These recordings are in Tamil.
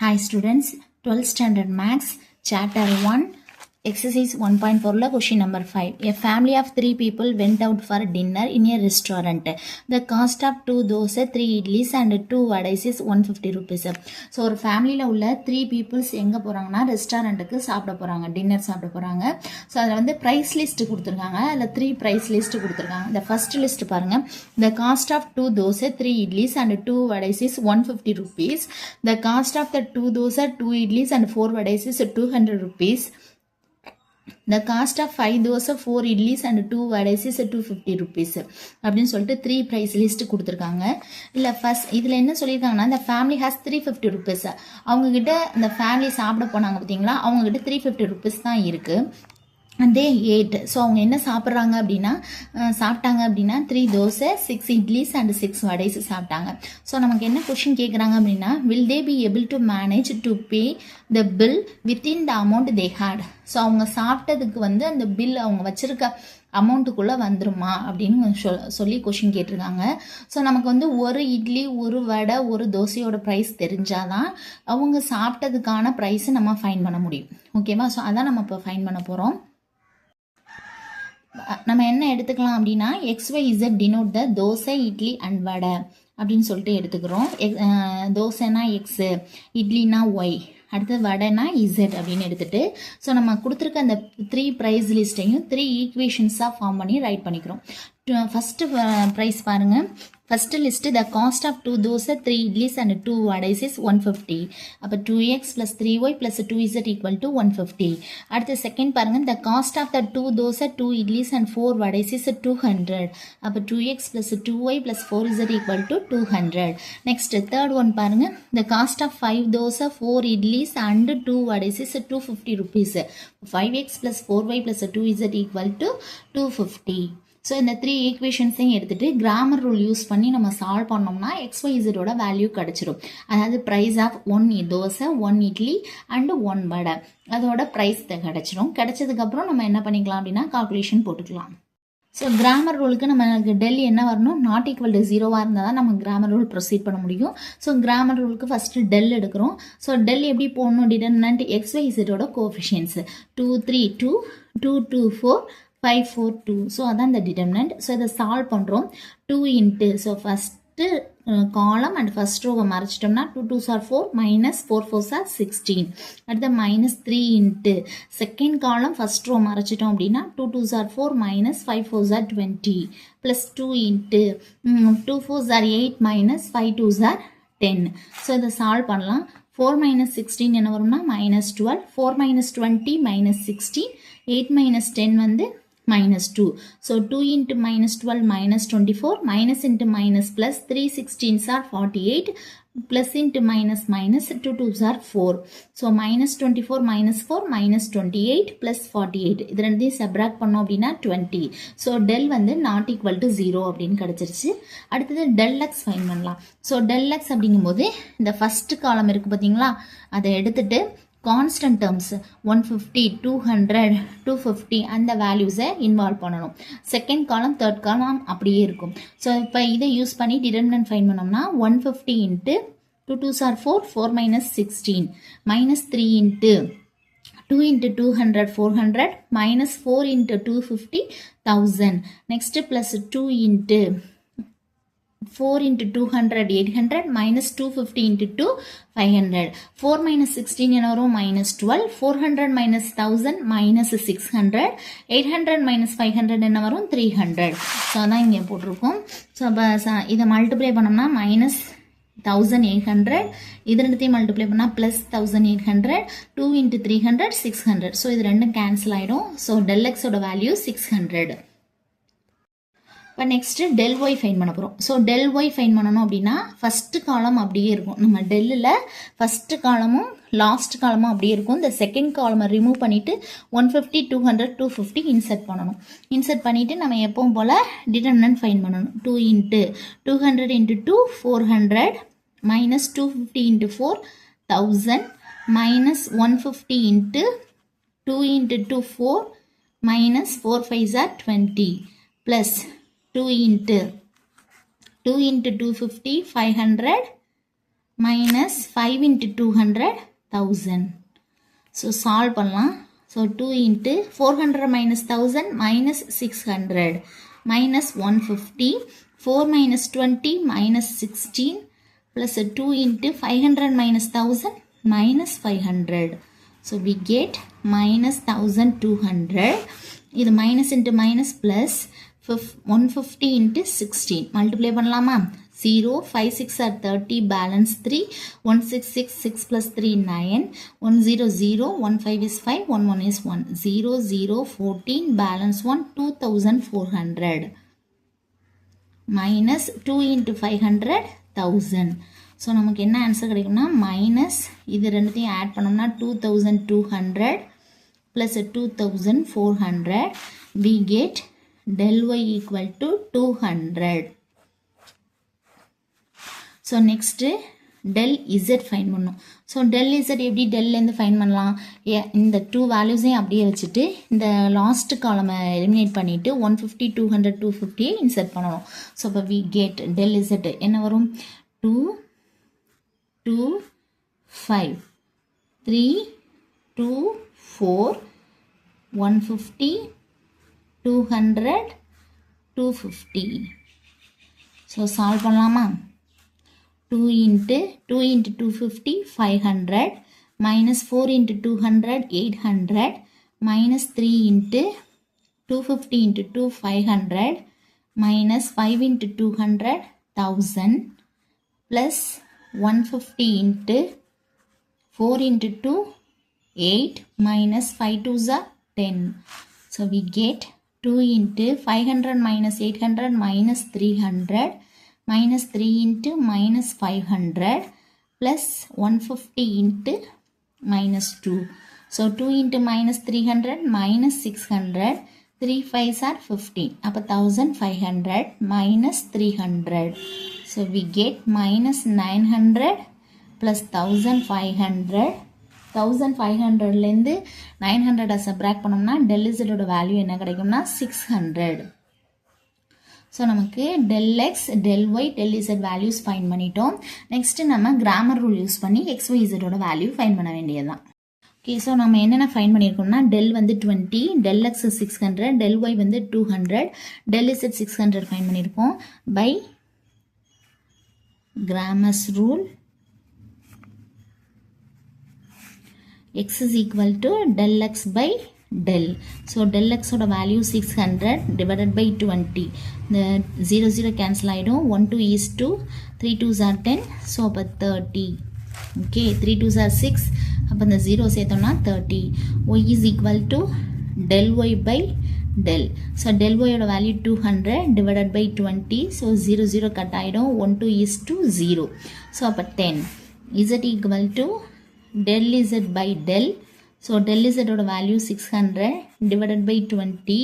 Hi students, 12th standard maths, chapter 1, exercise 1.4 question number 5. A family of 3 people went out for dinner in a restaurant. The cost of 2 dosa, 3 idlis and 2 vadais is 150 rupees. So ஒரு ஃபேமிலியில் உள்ள 3 peoples எங்கே போகிறாங்கன்னா ரெஸ்டாரண்ட்டுக்கு சாப்பிட போகிறாங்க, டின்னர் சாப்பிட போகிறாங்க. ஸோ அதில் வந்து ப்ரைஸ் லிஸ்ட் கொடுத்துருக்காங்க. அதில் 3 ப்ரைஸ் லிஸ்ட் கொடுத்துருக்காங்க. இந்த ஃபர்ஸ்ட் லிஸ்ட் பாருங்கள். The cost of 2 dosa, 3 idlis and 2 vadais is 150 rupees. The cost of the 2 dosa, 2 idlis and 4 vadais is 200 rupees. The cost of 5 dosa, 4 idlis and 2 vadais is 250 rupees அப்படின்னு சொல்லிட்டு 3 ப்ரைஸ் லிஸ்ட் கொடுத்துருக்காங்க. இல்லை ஃபர்ஸ்ட் இதில் என்ன சொல்லியிருக்காங்கன்னா, இந்த ஃபேமிலி ஹேஸ் 350 rupees. அவங்கக்கிட்ட இந்த ஃபேமிலி சாப்பிட போனாங்க பார்த்தீங்களா, அவங்கக்கிட்ட 350 rupees தான் இருக்குது. அதே 8. ஸோ அவங்க என்ன சாப்பிட்றாங்க அப்படின்னா, சாப்பிட்டாங்க அப்படின்னா 3 தோசை, 6 இட்லிஸ் அண்ட் 6 வடைஸ் சாப்பிட்டாங்க. ஸோ நமக்கு என்ன கொஷின் கேட்குறாங்க அப்படின்னா, will they be able to manage to pay the bill within the amount they had. So அவங்க சாப்பிட்டதுக்கு வந்து அந்த பில் அவங்க வச்சிருக்க அமௌண்ட்டுக்குள்ளே வந்துருமா அப்படின்னு சொல்லி கொஷின் கேட்டிருக்காங்க. ஸோ நமக்கு வந்து ஒரு இட்லி, ஒரு வடை, ஒரு தோசையோட ப்ரைஸ் தெரிஞ்சாதான் அவங்க சாப்பிட்டதுக்கான ப்ரைஸை நம்ம ஃபைன் பண்ண முடியும். ஓகேவா? ஸோ அதான் நம்ம இப்போ ஃபைன் பண்ண போகிறோம். நம்ம என்ன எடுத்துக்கலாம் அப்படின்னா, XYZ denote the dosa, idli and vada அப்படின்னு சொல்லிட்டு எடுத்துக்கிறோம். தோசைனா எக்ஸு, இட்லினா ஒய், அடுத்தது வடைனா இசட் அப்படின்னு எடுத்துட்டு, ஸோ நம்ம கொடுத்துருக்க அந்த 3 ப்ரைஸ் லிஸ்ட்டையும் 3 ஈக்குவேஷன்ஸாக ஃபார்ம் பண்ணி ரைட் பண்ணிக்கிறோம். ஃபஸ்ட்டு ப்ரைஸ் பாருங்கள். First list the cost of 2 dosa, 3 idlis and 2 vadas is 150. அப்போ 2x + 3y + 2z = 150. அடுத்து செகண்ட் பாருங்கள். The cost of the 2 dosa, 2 idlis and 4 vadas is 200. அப்போ 2x + 2y + 4z = 200. Next third one பாருங்கள். The cost of 5 dosa, 4 idlis and 2 vadas is 250 rupees. 5x + 4y + 2z = 250. So இந்த 3 ஈக்குவேஷன்ஸையும் எடுத்துகிட்டு கிராமர் ரூல் யூஸ் பண்ணி நம்ம சால்வ் பண்ணோம்னா XYZோட வேல்யூ கிடச்சிரும். அதாவது price of 1 dosa, 1 idli and 1 vada, அதோட ப்ரைஸ் கிடச்சிரும். கிடச்சதுக்கப்புறம் நம்ம என்ன பண்ணிக்கலாம் அப்படின்னா கால்குலேஷன் போட்டுக்கலாம். ஸோ கிராமர் ரூலுக்கு நமக்கு டெல் என்ன வரணும், நாட் ஈக்குவல் டு 0வாக இருந்தால் தான் நம்ம கிராமர் ரூல் ப்ரொசீட் பண்ண முடியும். ஸோ கிராமர் ரூலுக்கு ஃபஸ்ட்டு டெல் எடுக்கிறோம். ஸோ டெல் எப்படி போடணும், டிடர்மினன்ட் XYZோட கோஎஃபிஷியன்ட்ஸ் 2 3 2 2 2 4 5 4 2. ஸோ அதான் இந்த டிட்டர்மினன்ட். ஸோ இதை சால்வ் பண்ணுறோம். 2 இன்ட்டு, ஸோ ஃபஸ்ட்டு காலம் அண்ட் ஃபஸ்ட் ரோவை மறைச்சிட்டோம்னா 2 2s are 4 - 4 4s are 16. அடுத்த -3 into second column first row மறைச்சிட்டோம் அப்படின்னா 2 2s are 4 - 5 4s are 20 plus 2 into 2 4s are 8 - 5 2s are 10. So இதை சால்வ் பண்ணலாம். 4 - 16 என்ன வரும்னா -12. 4 - 20 -16. 8 - 10 வந்து -2. So 2 into -12 -24, minus into minus plus 3 16s are 48, plus into minus 2 2s are 4. So -24 -4 -28 plus 48. இது ரெண்டையும் சப்ராக்ட் பண்ணோம் அப்படின்னா 20. ஸோ டெல் வந்து நாட் ஈக்குவல் டு 0 அப்படின்னு கிடச்சிருச்சு. அடுத்தது டெல் எக்ஸ் ஃபைன் பண்ணலாம். ஸோ டெல் எக்ஸ் அப்படிங்கும்போது இந்த ஃபர்ஸ்ட் காலம் இருக்குது பார்த்தீங்களா, அதை எடுத்துட்டு கான்ஸ்டன்ட் டேர்ம்ஸ் 150 200 250 அந்த வேல்யூஸை இன்வால்வ் பண்ணணும். செகண்ட் காலம் தேர்ட் காலம் அப்படியே இருக்கும். ஸோ இப்போ இதை யூஸ் பண்ணி டிடர்மினன்ட் ஃபைன் பண்ணோம்னா 150 into 2 2s are 4 4 - 16 -3 into 2 into 200 400 minus 4 into 250 1000. Next plus 2 into 4 into 200 800 minus 250 into 2 500. 4 minus 16 என்ன வரும் -12. 400 minus 1000 minus 600. 800 minus 500 என்ன வரும் 300. ஸோ அதான் இங்கே போட்டிருக்கோம். ஸோ அப்போ இதை மல்டிப்ளை பண்ணோம்னா -1800. இது ரெண்டுத்தையும் மல்டிப்ளை பண்ணால் ப்ளஸ் 1800. 2 into 300 600. ஸோ இது ரெண்டும் கேன்சல் ஆகிடும். ஸோ டெல் எக்ஸோட வேல்யூ 600. இப்போ நெக்ஸ்ட்டு டெல் ஒய் ஃபைன் பண்ண போகிறோம். ஸோ டெல் ஒய் ஃபைன் பண்ணணும் அப்படின்னா ஃபஸ்ட்டு காலம் அப்படியே இருக்கும். நம்ம டெல்லில் ஃபஸ்ட்டு காலமும் லாஸ்ட் காலமும் அப்படியே இருக்கும். இந்த செகண்ட் காலமை ரிமூவ் பண்ணிவிட்டு 150 200 250 இன்சர்ட் பண்ணணும். இன்சர்ட் பண்ணிவிட்டு நம்ம எப்பவும் போல் டிடர்மினன்ட் ஃபைன் பண்ணணும். 2 into 200 into 2 400 minus 250 into 4 1000 minus 150 into 2 into 2 4 minus 4 5s are 20 plus 2 into 250 500 minus 5 into 200 1000. So solve பண்ணலாம். So 2 into 400 minus 1000 minus 600 minus 150. 4 minus 20 minus 16 plus 2 into 500 minus 1000 minus 500. So we get minus 1200. இது minus into minus plus 150 into 16. Multiply பண்ணலாமா? 0, 5, 6 are 30, balance 3, 166, 6 plus 3, 9, 100, 15 is 5, 11 is 1, 0, 14, balance 1, 2400, minus 2 into 500, 1000. So, நமக்கு என்ன ஆன்சர் கிடைக்கும்னா minus இது ரெண்டுத்தையும் ஆட் பண்ணோம்னா 2200 plus 2400, we get del y equal to 200. So next del z find பண்ணும். So del z எப்படி del இருந்து find பண்ணலாம்? இந்த 2 valuesையும் அப்படியே வச்சுட்டு இந்த last column eliminate பண்ணிட்டு 150 200 250 insert பண்ணணும். So அப்ப we get del z என்ன வரும்? 2 2 5 3 2 4 150 200 250. So solve பண்ணலாமா? 2 into 250 500 minus 4 into 200 800 minus 3 into 250 into 2 500 minus 5 into 200 1000 plus 150 into 4 into 2 8 minus 5 2s are 10. So we get 2 into 500 minus 800 minus 300 minus 3 into minus 500 plus 150 into minus 2. So 2 into minus 300 minus 600. 3 5s are 15. Up 1500 minus 300. So we get minus 900 plus 1500. 1500 லேந்து 900 subtract பண்ணோம்னா del z ஓட வேல்யூ என்ன கிடைக்கும்னா 600. So நமக்கு del x, del y, del z values find பண்ணிட்டோம். Next நம்ம grammar rule use பண்ணி x, y, z ஓட value find பண்ண வேண்டியதுதான். Okay, so நம்ம என்னென்ன find பண்ணியிருக்கோம்னா del வந்து 20, del x 600, del y வந்து 200, del z 600 find பண்ணியிருக்கோம். By grammar's rule, x is equal to del x by del. So del x oda value 600 divided by 20. The 0 cancel ஆயிடும். 1 2 is 2, 3 2s are 10. So அப்ப 30. Okay, 3 2s are 6. அப்ப இந்த 0 சேர்த்தோம்னா 30. y is equal to del y by del. So del y oda value 200 divided by 20. So 0 cut ஆயிடும். 1 2 is 2, 0. So அப்ப 10. z equal to del z by del. So del z ஓட value 600 divided by 20.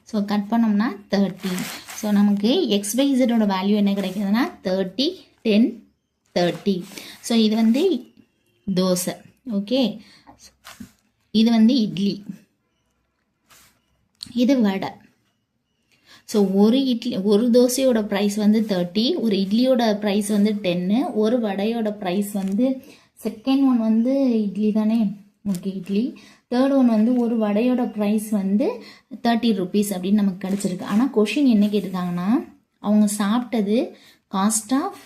So cut பண்ணோம்னா 30. So நமக்கு x by z ஓட value என்ன கிடைக்குதுன்னா 30 10 30. So இது வந்து தோசை. ஓகே, இது வந்து இட்லி, இது வடை. ஸோ ஒரு தோசையோட ப்ரைஸ் வந்து 30, ஒரு இட்லியோட ப்ரைஸ் வந்து 10, ஒரு வடையோட ப்ரைஸ் வந்து செகண்ட் ஒன் வந்து இட்லி தானே. ஓகே, இட்லி. தேர்ட் ஒன் வந்து ஒரு வடையோட ப்ரைஸ் வந்து 30 rupees அப்படின்னு நமக்கு கிடச்சிருக்கு. ஆனால் கொஷின் என்ன கேட்டிருக்காங்கன்னா, அவங்க சாப்பிட்டது காஸ்ட் ஆஃப்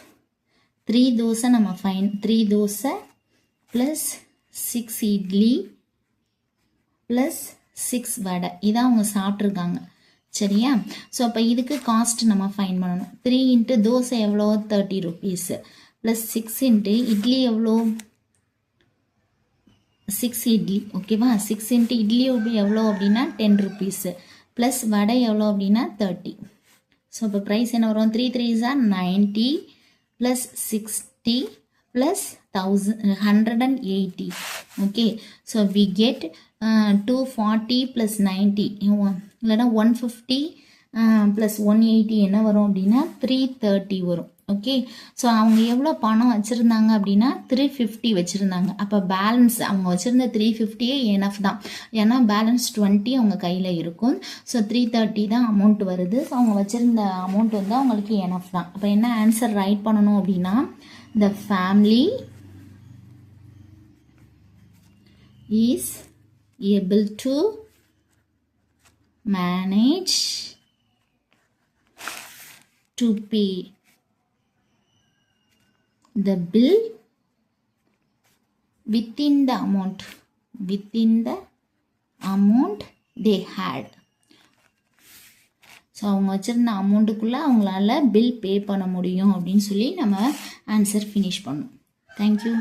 3 தோசை நம்ம fine 3 dosa plus 6 idli plus 6 வடை இதான் அவங்க சாப்பிட்ருக்காங்க. சரியா? ஸோ அப்போ இதுக்கு காஸ்ட் நம்ம ஃபைன் பண்ணணும். 3 இன்ட்டு தோசை எவ்வளோ 30 rupees ப்ளஸ் 6 இன்ட்டு இட்லி எவ்வளோ 6 இட்லி. ஓகேவா? 6 இன்ட்டு இட்லி எவ்வளோ அப்படின்னா 10 rupees ப்ளஸ் வடை எவ்வளோ அப்படின்னா 30. ஸோ இப்போ ப்ரைஸ் என்ன வரும்? 3 3s are 90 plus 60 plus 180. Okay, so we get 240 plus 90 இல்லைனா 150 ப்ளஸ் 180 என்ன வரும் அப்படின்னா 330 வரும். ஓகே, ஸோ அவங்க எவ்வளோ பணம் வச்சுருந்தாங்க அப்படின்னா 350 வச்சுருந்தாங்க. அப்போ பேலன்ஸ் அவங்க வச்சுருந்த 350 எனஃப் தான். ஏன்னா பேலன்ஸ் 20 அவங்க கையில் இருக்கும். ஸோ 330 தான் அமௌண்ட் வருது. ஸோ அவங்க வச்சுருந்த அமௌண்ட் வந்து அவங்களுக்கு எனஃப் தான். அப்போ என்ன ஆன்சர் ரைட் பண்ணணும் அப்படின்னா the family is able to manage to pay the bill within the amount they had. So அவங்க வச்சுருந்த அமௌண்ட்டுக்குள்ளே அவங்களால பில் பே பண்ண முடியும் அப்படின்னு சொல்லி நம்ம ஆன்சர் ஃபினிஷ் பண்ணோம். தேங்க்யூ.